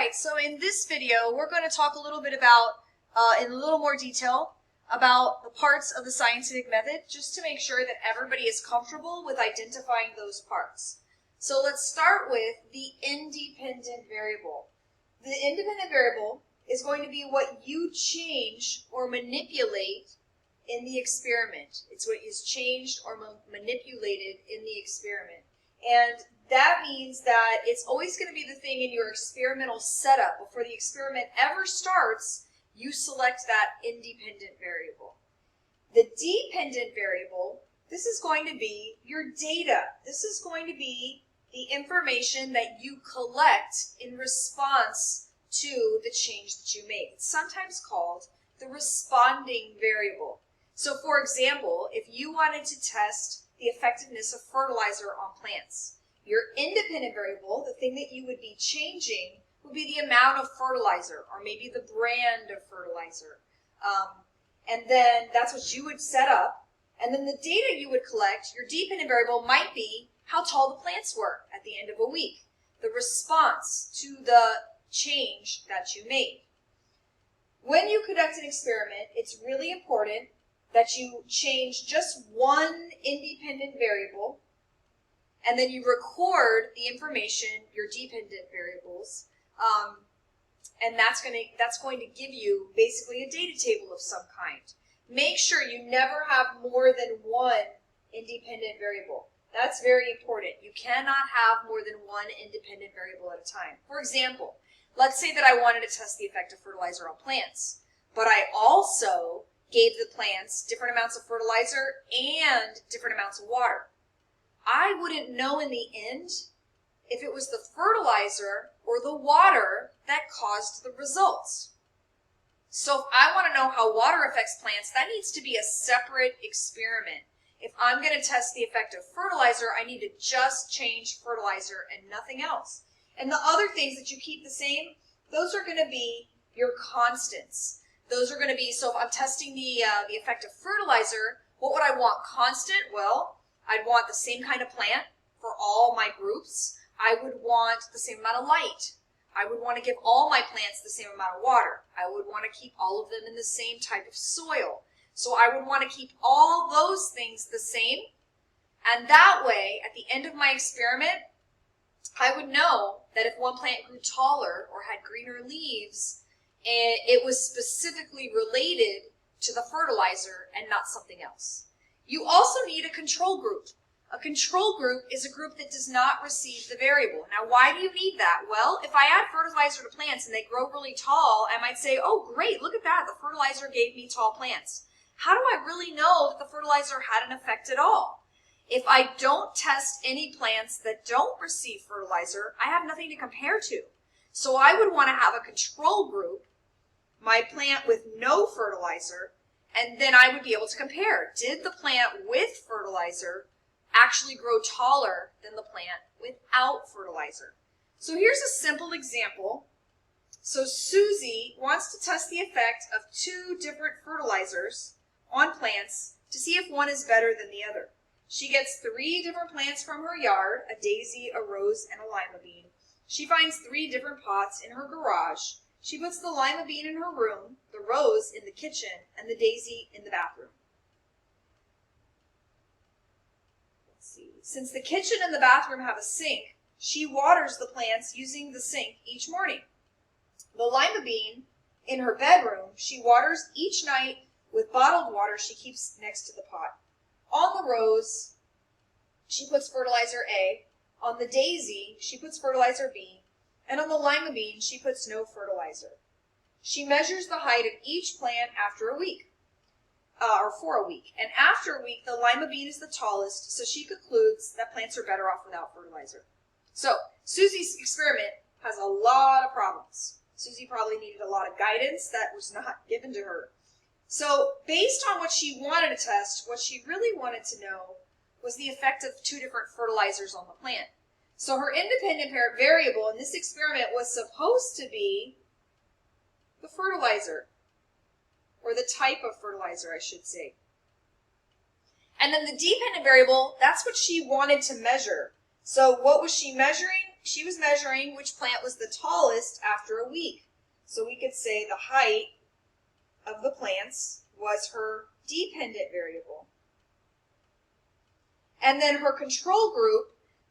Alright, so in this video, we're going to talk a little bit about, in a little more detail, about the parts of the scientific method, just to make sure that everybody is comfortable with identifying those parts. So let's start with the independent variable. The independent variable is going to be what you change or manipulate in the experiment. It's what is changed or manipulated in the experiment. And that means that it's always going to be the thing in your experimental setup. Before the experiment ever starts, you select that independent variable. The dependent variable, this is going to be your data. This is going to be the information that you collect in response to the change that you made. It's sometimes called the responding variable. So for example, if you wanted to test the effectiveness of fertilizer on plants, your independent variable, the thing that you would be changing, would be the amount of fertilizer or maybe the brand of fertilizer. And then that's what you would set up. And then the data you would collect, your dependent variable might be how tall the plants were at the end of a week, the response to the change that you made. When you conduct an experiment, it's really important that you change just one independent variable, and then you record the information, your dependent variables, and that's going to give you basically a data table of some kind. Make sure you never have more than one independent variable. That's very important. You cannot have more than one independent variable at a time. For example, let's say that I wanted to test the effect of fertilizer on plants, but I also gave the plants different amounts of fertilizer and different amounts of water. I wouldn't know in the end if it was the fertilizer or the water that caused the results. So if I want to know how water affects plants, that needs to be a separate experiment. If I'm going to test the effect of fertilizer, I need to just change fertilizer and nothing else. And the other things that you keep the same, those are going to be your constants. Those are going to be, so if I'm testing the effect of fertilizer, what would I want constant? Well, I'd want the same kind of plant for all my groups. I would want the same amount of light. I would want to give all my plants the same amount of water. I would want to keep all of them in the same type of soil. So I would want to keep all those things the same. And that way, at the end of my experiment, I would know that if one plant grew taller or had greener leaves, it was specifically related to the fertilizer and not something else. You also need a control group. A control group is a group that does not receive the variable. Now, why do you need that? Well, if I add fertilizer to plants and they grow really tall, I might say, oh, great, look at that. The fertilizer gave me tall plants. How do I really know that the fertilizer had an effect at all? If I don't test any plants that don't receive fertilizer, I have nothing to compare to. So I would want to have a control group, my plant with no fertilizer, and then I would be able to compare. Did the plant with fertilizer actually grow taller than the plant without fertilizer? So here's a simple example. So Susie wants to test the effect of two different fertilizers on plants to see if one is better than the other. She gets 3 different plants from her yard, a daisy, a rose, and a lima bean. She finds 3 different pots in her garage. She puts the lima bean in her room, the rose in the kitchen, and the daisy in the bathroom. Let's see. Since the kitchen and the bathroom have a sink, she waters the plants using the sink each morning. The lima bean in her bedroom, she waters each night with bottled water she keeps next to the pot. On the rose, she puts fertilizer A. On the daisy, she puts fertilizer B. And on the lima bean, she puts no fertilizer. She measures the height of each plant after a week, or for a week. And after a week, the lima bean is the tallest, so she concludes that plants are better off without fertilizer. So Susie's experiment has a lot of problems. Susie probably needed a lot of guidance that was not given to her. So based on what she wanted to test, what she really wanted to know was the effect of 2 different fertilizers on the plant. So her independent variable in this experiment was supposed to be the fertilizer, or the type of fertilizer, I should say. And then the dependent variable, that's what she wanted to measure. So what was she measuring? she was measuring which plant was the tallest after a week. So we could say the height of the plants was her dependent variable. And then her control group,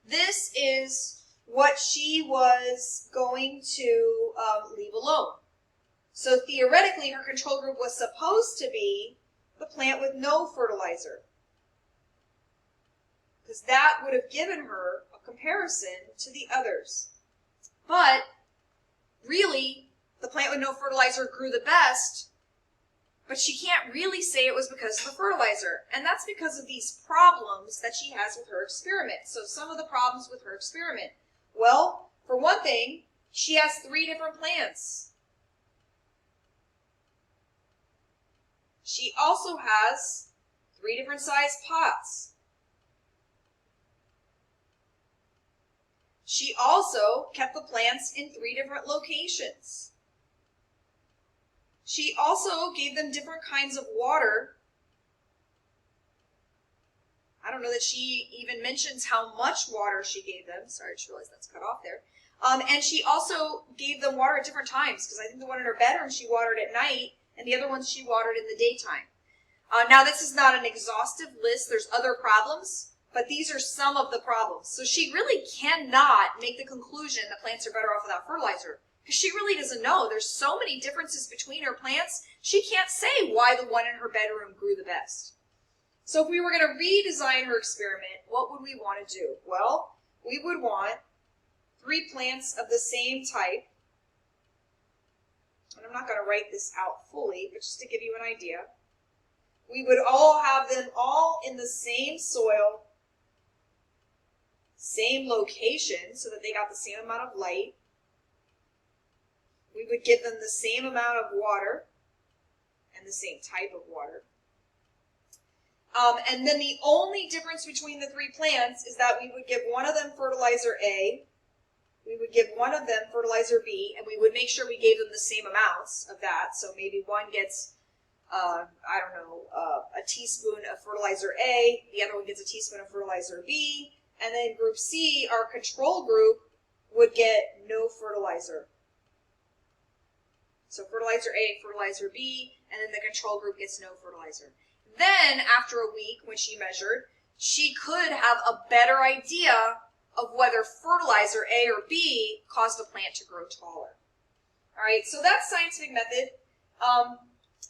this is what she was going to leave alone. So theoretically, her control group was supposed to be the plant with no fertilizer, because that would have given her a comparison to the others. But really, the plant with no fertilizer grew the best, but she can't really say it was because of the fertilizer. And that's because of these problems that she has with her experiment. So some of the problems with her experiment. Well, for one thing, she has 3 different plants. She also has 3 different size pots. She also kept the plants in 3 different locations. She also gave them different kinds of water. I don't know that she even mentions how much water she gave them. Sorry, I just realized that's cut off there. And she also gave them water at different times, because I think the one in her bedroom she watered at night, and the other ones she watered in the daytime. Now, this is not an exhaustive list. There's other problems, but these are some of the problems. So she really cannot make the conclusion that plants are better off without fertilizer, because she really doesn't know. There's so many differences between her plants, she can't say why the one in her bedroom grew the best. So if we were going to redesign her experiment, what would we want to do? Well, we would want 3 plants of the same type. And I'm not going to write this out fully, but just to give you an idea. We would all have them all in the same soil, same location, so that they got the same amount of light. We would give them the same amount of water and the same type of water. And then the only difference between the 3 plants is that we would give one of them fertilizer A, we would give one of them fertilizer B, and we would make sure we gave them the same amounts of that. So maybe one gets, a teaspoon of fertilizer A, the other one gets a teaspoon of fertilizer B, and then group C, our control group, would get no fertilizer. So fertilizer A, fertilizer B, and then the control group gets no fertilizer. Then, after a week, when she measured, she could have a better idea of whether fertilizer A or B caused the plant to grow taller. All right, so that's scientific method.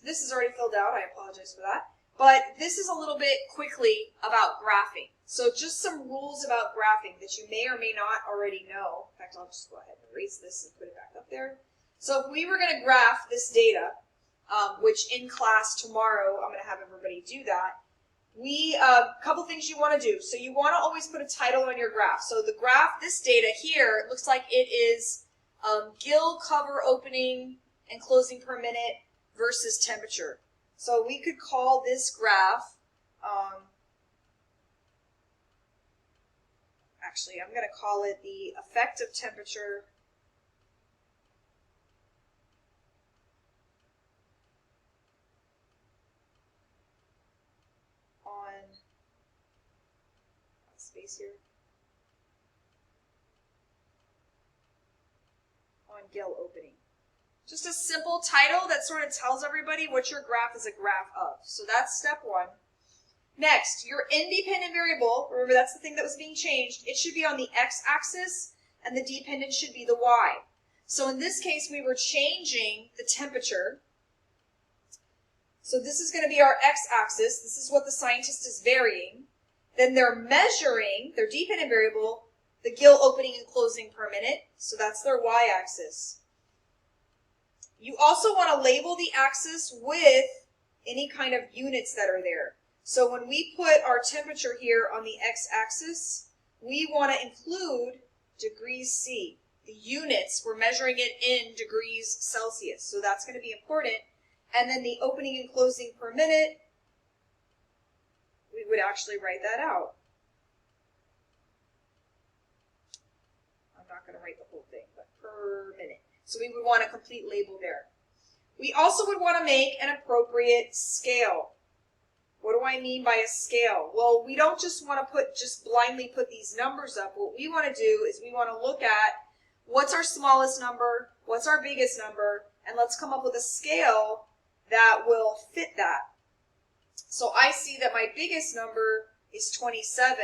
This is already filled out. I apologize for that. But this is a little bit quickly about graphing. So just some rules about graphing that you may or may not already know. In fact, I'll just go ahead and erase this and put it back up there. So if we were going to graph this data, which in class tomorrow, I'm going to have everybody do that. A couple things you want to do. So you want to always put a title on your graph. So the graph, this data here, it looks like it is gill cover opening and closing per minute versus temperature. So we could call this graph, actually I'm going to call it the effective temperature space here, on gill opening. Just a simple title that sort of tells everybody what your graph is a graph of. So that's step 1. Next, your independent variable, remember that's the thing that was being changed, it should be on the x-axis and the dependent should be the y. So in this case, we were changing the temperature. So this is going to be our x-axis. This is what the scientist is varying. Then they're measuring their dependent variable, the gill opening and closing per minute. So that's their y-axis. You also want to label the axis with any kind of units that are there. So when we put our temperature here on the x-axis, we want to include degrees C. The units, we're measuring it in degrees Celsius. So that's going to be important. And then the opening and closing per minute, we would actually write that out. I'm not going to write the whole thing, but per minute. So we would want a complete label there. We also would want to make an appropriate scale. What do I mean by a scale? Well, we don't just want to blindly put these numbers up. What we want to do is we want to look at what's our smallest number, what's our biggest number, and let's come up with a scale that will fit that. So I see that my biggest number is 27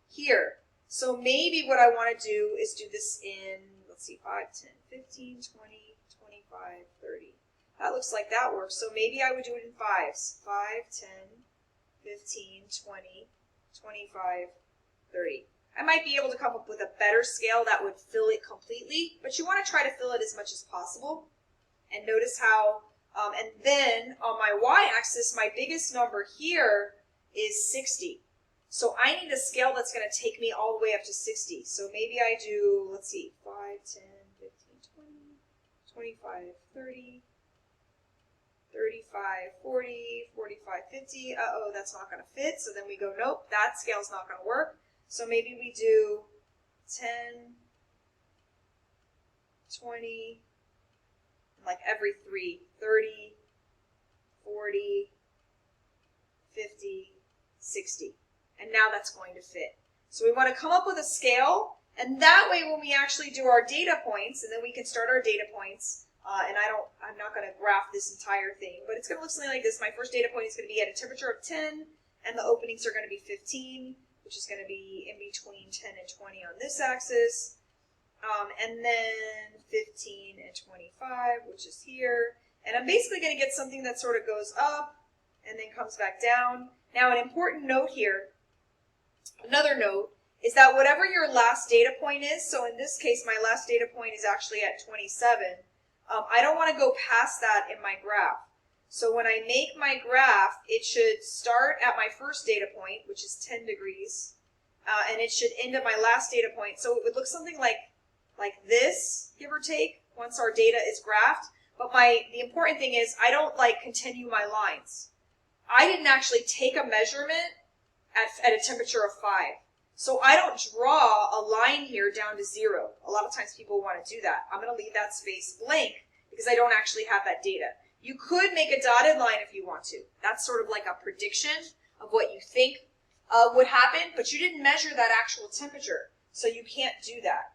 here. So maybe what I want to do is do this in, let's see, 5, 10, 15, 20, 25, 30. That looks like that works. So maybe I would do it in fives. 5, 10, 15, 20, 25, 30. I might be able to come up with a better scale that would fill it completely, but you want to try to fill it as much as possible. And notice how, and then on my y-axis, my biggest number here is 60. So I need a scale that's going to take me all the way up to 60. So maybe I do, let's see, 5, 10, 15, 20, 25, 30, 35, 40, 45, 50. Uh-oh, that's not going to fit. So then we go, nope, that scale's not going to work. So maybe we do 10, 20, like every 3, 30, 40, 50, 60. And now that's going to fit. So we want to come up with a scale, and that way when we actually do our data points, and then we can start our data points, and I'm not going to graph this entire thing, but it's going to look something like this. My first data point is going to be at a temperature of 10, and the openings are going to be 15, which is going to be in between 10 and 20 on this axis, and then 15 and 25, which is here. And I'm basically going to get something that sort of goes up and then comes back down. Now, an important note here, another note, is that whatever your last data point is, so in this case, my last data point is actually at 27, I don't want to go past that in my graph. So when I make my graph, it should start at my first data point, which is 10 degrees, and it should end at my last data point. So it would look something like this, give or take, once our data is graphed. But the important thing is I don't continue my lines. I didn't actually take a measurement at a temperature of 5. So I don't draw a line here down to 0. A lot of times people want to do that. I'm going to leave that space blank because I don't actually have that data. You could make a dotted line if you want to. That's sort of like a prediction of what you think would happen, but you didn't measure that actual temperature, so you can't do that.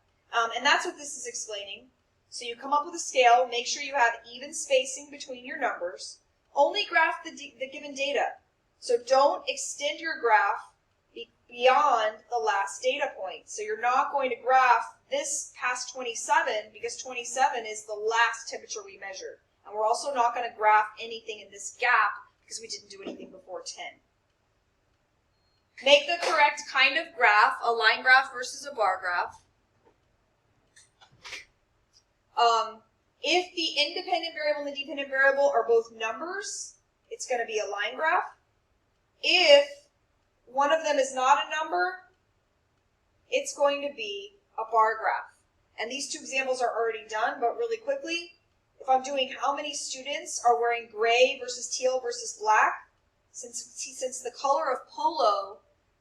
And that's what this is explaining. So you come up with a scale, make sure you have even spacing between your numbers. Only graph the given data. So don't extend your graph beyond the last data point. So you're not going to graph this past 27 because 27 is the last temperature we measured. And we're also not going to graph anything in this gap because we didn't do anything before 10. Make the correct kind of graph, a line graph versus a bar graph. If the independent variable and the dependent variable are both numbers, it's going to be a line graph. If one of them is not a number, it's going to be a bar graph. And these two examples are already done, but really quickly, if I'm doing how many students are wearing gray versus teal versus black, since the color of polo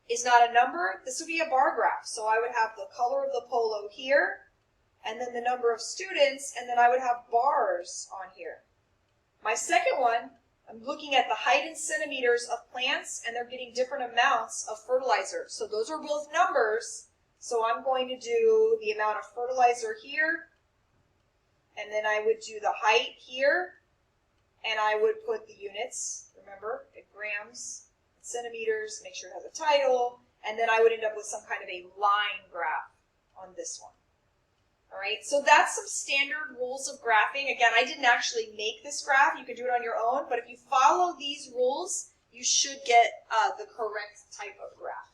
is not a number, this would be a bar graph. So I would have the color of the polo here, and then the number of students, and then I would have bars on here. My second one, I'm looking at the height in centimeters of plants, and they're getting different amounts of fertilizer. So those are both numbers, so I'm going to do the amount of fertilizer here, and then I would do the height here, and I would put the units, remember, at grams, centimeters, make sure it has a title, and then I would end up with some kind of a line graph on this one. All right, so that's some standard rules of graphing. Again, I didn't actually make this graph. You can do it on your own, but if you follow these rules, you should get the correct type of graph.